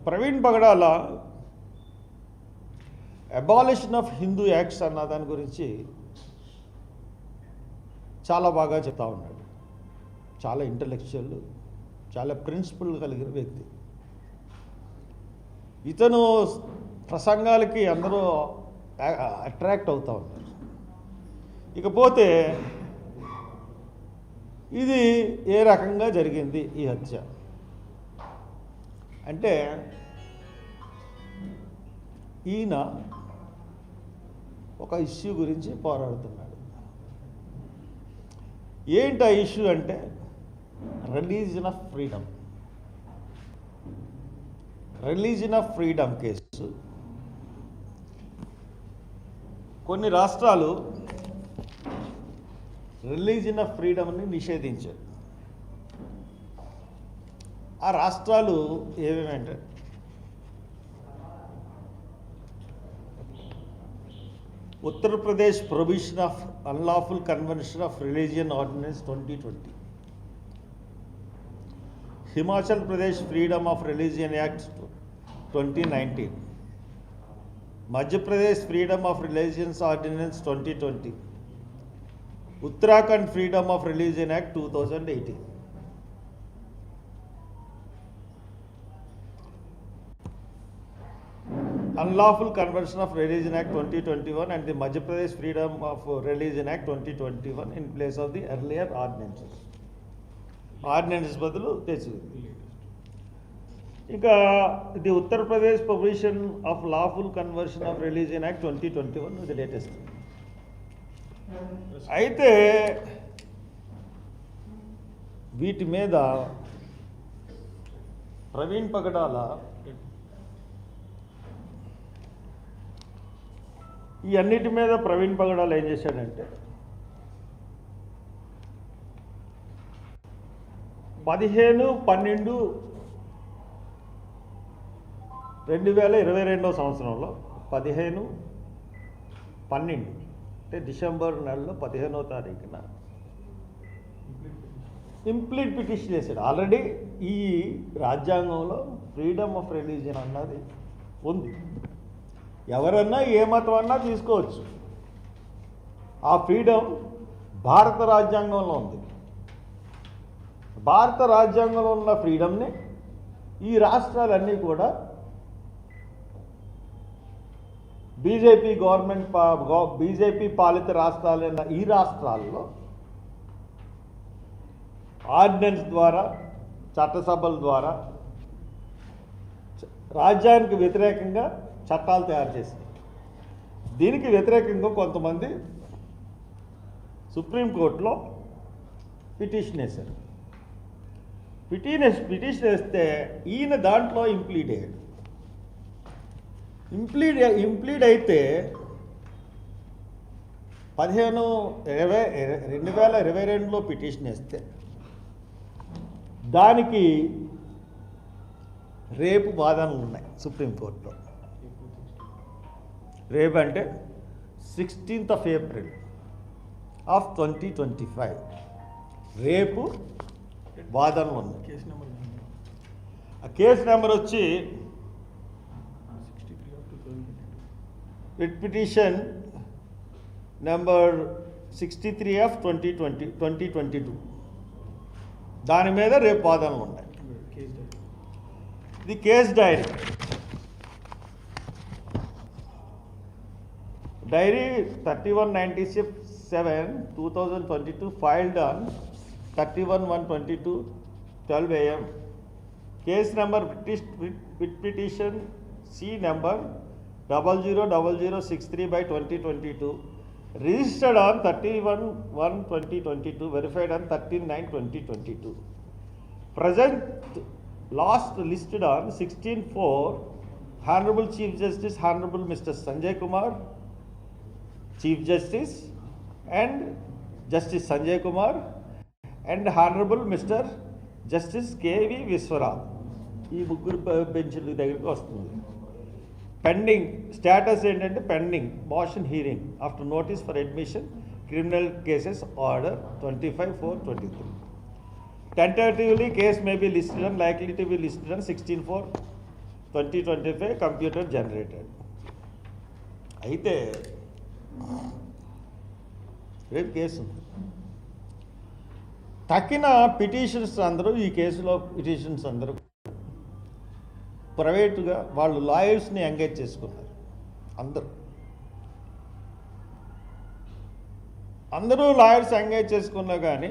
Praveen Pagadala abolition of Hindu acts అన్న దాని గురించి చాలా బాగా చెప్తా ఉన్నాడు. చాలా ఇంటలెక్చువల్, చాలా ప్రిన్సిపల్ కలిగిన వ్యక్తి. ఇతను ప్రసంగాలకి అందరూ అట్రాక్ట్ అవుతూ ఉన్నారు. ఇకపోతే ఇది ఏ రకంగా జరిగింది ఈ హత్య అంటే, ఈయన ఒక ఇష్యూ గురించి పోరాడుతున్నాడు. ఏంటి ఆ ఇష్యూ అంటే religion of freedom. Religion of freedom case కొన్ని రాష్ట్రాలు రిలీజియన్ ఆఫ్ ఫ్రీడమ్ని నిషేధించారు. ఆ రాష్ట్రాలు ఏమేమంటే Uttar Pradesh prohibition of unlawful conversion of religion ordinance 2020, Himachal Pradesh freedom of religion act 2019, Madhya Pradesh freedom of religions ordinance 2020, Uttarakhand freedom of religion act 2018. Unlawful Conversion of Religion Act 2021 and the Madhya Pradesh Freedom of Religion Act 2021 in place of the earlier ordinances. Ordinances బదులు తెచ్చింది. ఇంకా the Uttar Pradesh provision of lawful conversion of religion act 2021 ఇది latest. అయితే వీటి మీద ప్రవీణ్ పగడాల ఈ అన్నిటి మీద ప్రవీణ్ పగడాల ఏం చేశాడంటే 15/12/2022 సంవత్సరంలో 15/12 అంటే డిసెంబర్ నెలలో 15వ తారీఖున ఇంప్లీట్ పిటిషన్ చేశాడు. ఆల్రెడీ ఈ రాజ్యాంగంలో ఫ్రీడమ్ ఆఫ్ రిలీజియన్ అన్నది ఉంది. ఎవరన్నా ఏ మతం అన్నా తీసుకోవచ్చు. ఆ ఫ్రీడమ్ భారత రాజ్యాంగంలో ఉంది. భారత రాజ్యాంగంలో ఉన్న ఫ్రీడమ్ని ఈ రాష్ట్రాలన్నీ కూడా బీజేపీ పాలిత రాష్ట్రాలైన ఈ రాష్ట్రాల్లో ఆర్డినెన్స్ ద్వారా, చట్టసభల ద్వారా రాజ్యానికి వ్యతిరేకంగా చట్టాలు తయారు చేసింది. దీనికి వ్యతిరేకంగా కొంతమంది సుప్రీంకోర్టులో పిటిషన్ వేశారు. పిటిషన్ వేస్తే ఈయన దాంట్లో ఇంప్లీడ్ అయ్యాడు. ఇంప్లీడ్ అయితే 2022లో పిటిషన్ వేస్తే దానికి రేపు వాదనలు ఉన్నాయి సుప్రీంకోర్టులో. రేపు అంటే 16th April 2025 రేపు వాదనలు ఉన్నాయి. ఆ కేసు నెంబర్ వచ్చి రిట్ పిటిషన్ నెంబర్ 63/2022. దాని మీద రేపు వాదనలు ఉన్నాయి. ఇది case dairy 3197/2022 filed on 31/1/22 12 AM. Case number with petition C number 000063/2022 registered on 31/1/2022, verified on 13/9/2022. Present last listed on 16/4 Honorable Chief Justice Honorable Mr. Sanjay Kumar, Chief Justice, and Justice Sanjay Kumar and Honorable Mr. Justice K.V. Viswanath. ఈ ముగ్గురు బెంచ్ల దగ్గరికి వస్తుంది. Pending status ఏంటంటే pending motion hearing after notice for admission criminal cases order 25/4/23. Tentatively case may be listed and likely to be listed on 16/4 2025 computer generated. అయితే రేపు case ఉంది. తక్కిన petitions అందరూ, ఈ కేసులో పిటిషన్స్ అందరూ ప్రైవేటుగా వాళ్ళు లాయర్స్ని ఎంగేజ్ చేసుకున్నారు. అందరూ లాయర్స్ ఎంగేజ్ చేసుకున్నా కానీ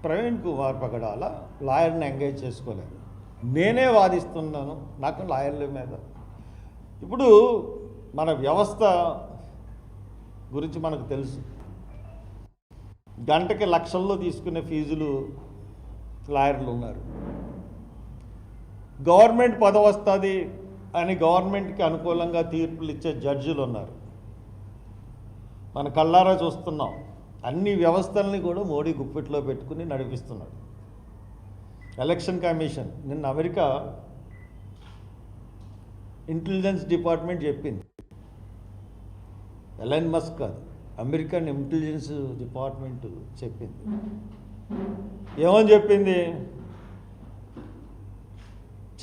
ప్రవీణ్ కుమార్ పగడాల లాయర్ని ఎంగేజ్ చేసుకోలేదు. నేనే వాదిస్తున్నాను, నాకు లాయర్ల మీద. ఇప్పుడు మన వ్యవస్థ గురించి మనకు తెలుసు. గంటకి లక్షల్లో తీసుకునే ఫీజులు లాయర్లు ఉన్నారు. గవర్నమెంట్ పదవి వస్తుంది అని గవర్నమెంట్కి అనుకూలంగా తీర్పులు ఇచ్చే జడ్జిలు ఉన్నారు. మన కళ్ళారా చూస్తున్నాం. అన్ని వ్యవస్థల్ని కూడా మోడీ గుప్పెట్లో పెట్టుకుని నడిపిస్తున్నాడు. ఎలక్షన్ కమిషన్ నిన్న అమెరికా ఇంటెలిజెన్స్ డిపార్ట్మెంట్ చెప్పింది, ఎలన్ మస్క్ కాదు, అమెరికన్ ఇంటెలిజెన్స్ డిపార్ట్మెంట్ చెప్పింది. ఏమని చెప్పింది?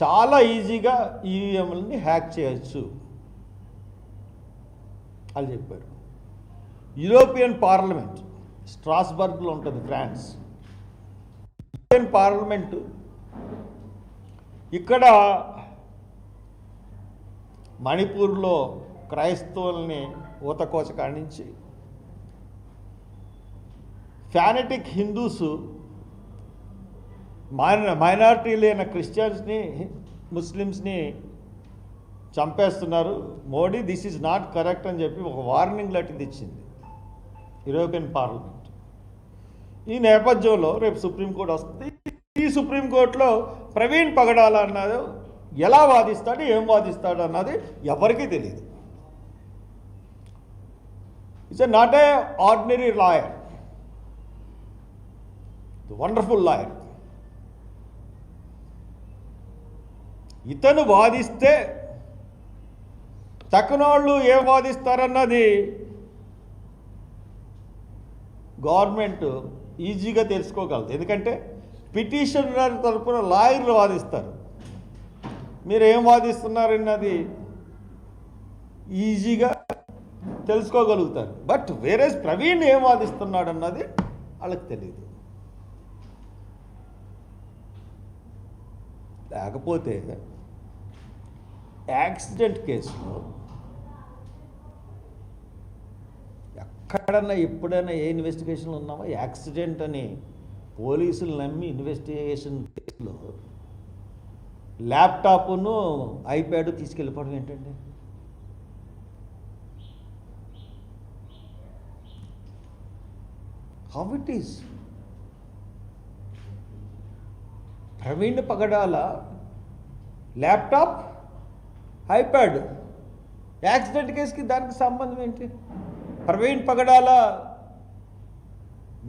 చాలా ఈజీగా ఈవీఎంలని హ్యాక్ చేయొచ్చు అని చెప్పారు. యూరోపియన్ పార్లమెంట్ స్ట్రాస్బర్గ్లో ఉంటుంది, ఫ్రాన్స్. యూరోపియన్ పార్లమెంటు ఇక్కడ మణిపూర్లో క్రైస్తవుల్ని ఊతకోచ కానించి ఫ్యానటిక్ హిందూసు మైనారిటీలు అయిన క్రిస్టియన్స్ని, ముస్లిమ్స్ని చంపేస్తున్నారు. Modi this is not correct అని చెప్పి ఒక వార్నింగ్ లెటర్ ఇచ్చింది యూరోపియన్ పార్లమెంట్. ఈ నేపథ్యంలో రేపు సుప్రీంకోర్టు వస్తుంది. ఈ సుప్రీంకోర్టులో ప్రవీణ్ పగడాల అన్నది ఎలా వాదిస్తాడు, ఏం వాదిస్తాడు అన్నది ఎవరికీ తెలియదు. It's not a ordinary lawyer, wonderful lawyer. ఇతను వాదిస్తే తక్కువోళ్ళు ఏం వాదిస్తారన్నది గవర్నమెంట్ ఈజీగా తెలుసుకోగలదు. ఎందుకంటే పిటిషనర్ తరపున లాయర్లు వాదిస్తారు. మీరు ఏం వాదిస్తున్నారన్నది ఈజీగా తెలుసుకోగలుగుతారు. బట్ వేరే ప్రవీణ్ ఏం వాదిస్తున్నాడు అన్నది వాళ్ళకి తెలియదు. లేకపోతే యాక్సిడెంట్ కేసులో ఎక్కడన్నా ఎప్పుడైనా ఏ ఇన్వెస్టిగేషన్లు ఉన్నామో యాక్సిడెంట్ అని పోలీసులు నమ్మి ఇన్వెస్టిగేషన్ కేసులో ల్యాప్టాప్ను ఐప్యాడ్ తీసుకెళ్ళిపోవడం ఏంటండి? How it is? Praveen Pagadala laptop, iPad, accident కేసుకి దానికి సంబంధం ఏంటి? ప్రవీణ్ పగడాల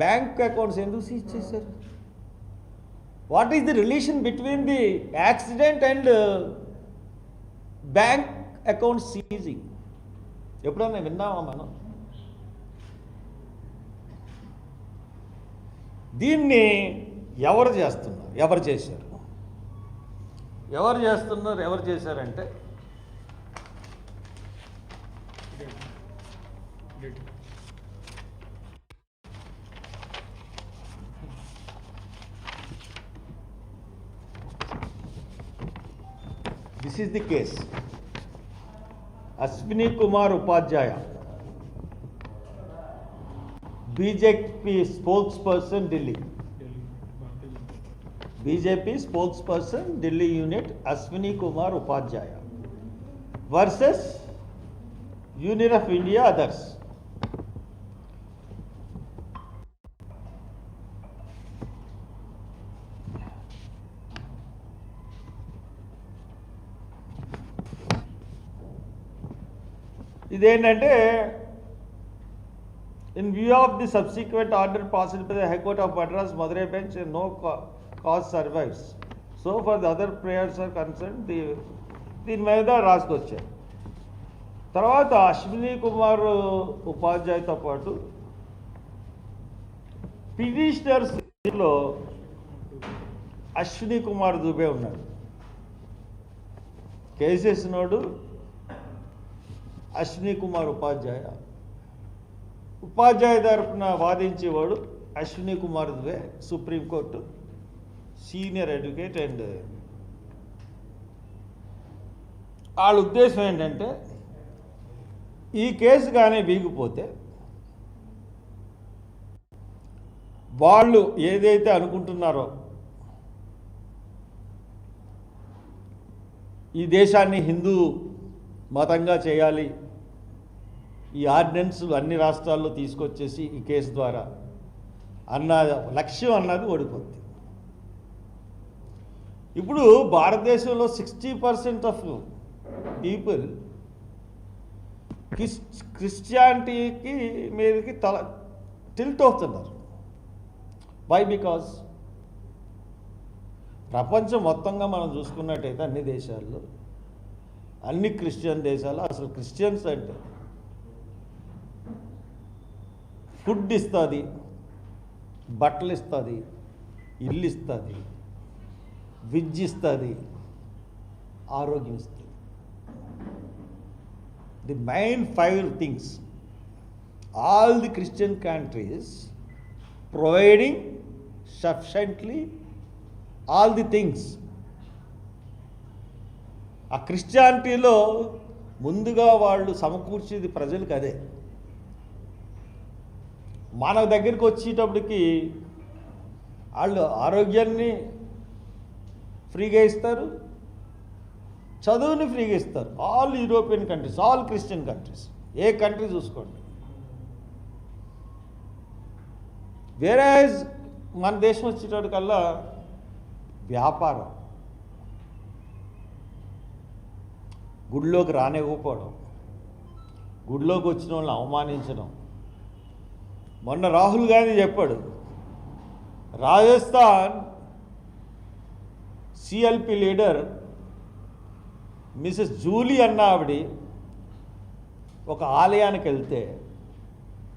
బ్యాంక్ అకౌంట్స్ ఎందుకు సీజ్ చేశారు? What is the relation between the accident and bank account seizing? ఎప్పుడన్నా విన్నామా మనం? దీన్ని ఎవరు చేస్తున్నారు, ఎవరు చేశారు? ఎవరు చేశారంటే this is the case. Ashwini Kumar Upadhyay, BJP spokesperson Delhi, BJP spokesperson Delhi unit Ashwini Kumar Upadhyay versus union of India others. ఇదేంటంటే in view of the subsequent order passed by the High Court of Madras Madurai bench, no cause survives. So for the other prayers are concerned, దీని మీద రాసుకొచ్చారు. తర్వాత అశ్విని కుమార్ ఉపాధ్యాయతో పాటు పిటిషనర్స్లో అశ్విని కుమార్ దుబే ఉన్నాడు. కేసేసినోడు అశ్విని కుమార్ ఉపాధ్యాయ. ఉపాధ్యాయ తరపున వాదించేవాడు Ashwini Kumar Dubey, supreme court senior advocate. And వాళ్ళ ఉద్దేశం ఏంటంటే ఈ కేసు కానీ వీగిపోతే వాళ్ళు ఏదైతే అనుకుంటున్నారో ఈ దేశాన్ని హిందూ మతంగా చేయాలి, ఈ ఆర్డినెన్స్లు అన్ని రాష్ట్రాల్లో తీసుకొచ్చేసి ఈ కేసు ద్వారా అన్న లక్ష్యం అన్నది ఓడిపోతుంది. ఇప్పుడు భారతదేశంలో 60% ఆఫ్ పీపుల్ క్రిస్టియానిటీకి మీదకి టిల్ట్ అవుతున్నారు. వై? బికాజ్ ప్రపంచం మొత్తంగా మనం చూసుకున్నట్టయితే అన్ని దేశాల్లో, అన్ని క్రిస్టియన్ దేశాలు అసలు క్రిస్టియన్స్ అంటే ఫుడ్ ఇస్తుంది, బట్టలు ఇస్తుంది, ఇల్లు ఇస్తుంది, విద్య ఇస్తుంది, ఆరోగ్యం ఇస్తుంది. The main 5 things all the Christian countries providing sufficiently all the things. ఆ క్రిస్టియానిటీలో ముందుగా వాళ్ళు సమకూర్చేది ప్రజలకు అదే. మన దగ్గరికి వచ్చేటప్పటికి వాళ్ళు ఆరోగ్యాన్ని ఫ్రీగా ఇస్తారు, చదువుని ఫ్రీగా ఇస్తారు. All European countries, all Christian countries, ఏ కంట్రీ చూసుకోండి. వేరే మన దేశం వచ్చేటప్పటికల్లా వ్యాపారం, గుడిలోకి రానివ్వకపోవడం, గుడిలోకి వచ్చిన వాళ్ళని అవమానించడం. మొన్న రాహుల్ గాంధీ చెప్పాడు, Rajasthan CLP leader Mrs Julie అన్న ఆవిడ ఒక ఆలయానికి వెళ్తే,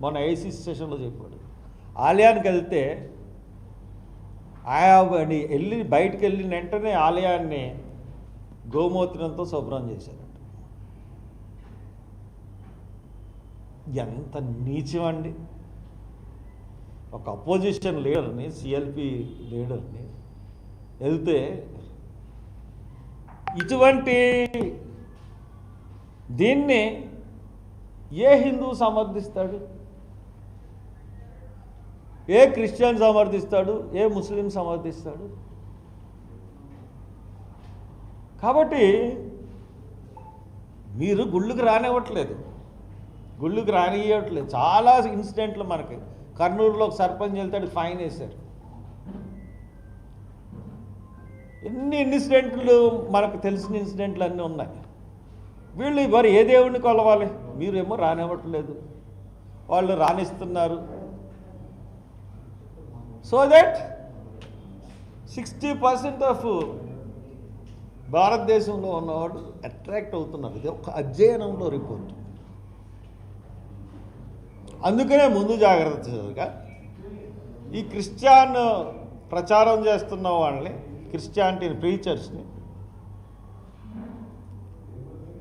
మొన్న ఐసీ స్టేషన్లో చెప్పాడు, ఆలయానికి వెళ్తే వెళ్ళి బయటికి వెళ్ళిన వెంటనే ఆలయాన్ని గోమూత్రంతో శుభ్రం చేశారట. ఎంత నీచం అండి! ఒక అపోజిషన్ లీడర్ని, సిఎల్పి లీడర్ని వెళ్తే ఇటువంటి దీన్ని ఏ హిందూ సమర్థిస్తాడు? A Christian సమర్థిస్తాడు? ఏ ముస్లిం సమర్థిస్తాడు? కాబట్టి మీరు గుళ్ళుకి రానివ్వట్లేదు, గుళ్ళుకి రానివ్వట్లేదు. చాలా ఇన్సిడెంట్లు మనకి కర్నూలులో ఒక సర్పంచ్ వెళ్తాడు, ఫైన్ వేశారు. ఎన్ని ఇన్సిడెంట్లు మనకు తెలిసిన ఇన్సిడెంట్లు అన్నీ ఉన్నాయి. వీళ్ళు మరి ఏ దేవుడిని కొలవాలి? మీరేమో రానివ్వట్లేదు, వాళ్ళు రాణిస్తున్నారు. సో దట్ 60% ఆఫ్ భారతదేశంలో ఉన్నవాడు అట్రాక్ట్ అవుతున్నారు. ఇది ఒక అధ్యయనంలో రిపోర్ట్. అందుకనే ముందు జాగ్రత్తగా ఈ క్రిస్టియన్ ప్రచారం చేస్తున్న వాళ్ళని, క్రిస్టియానిటీని, ప్రీచర్స్ని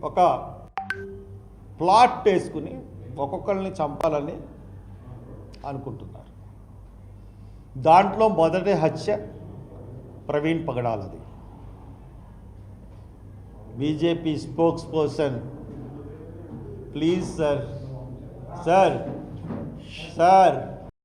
ఒక ప్లాట్ వేసుకుని ఒక్కొక్కరిని చంపాలని అనుకుంటున్నారు. దాంట్లో మొదటి హత్య ప్రవీణ్ పగడాలది. BJP spokesperson, please sir, sir, sir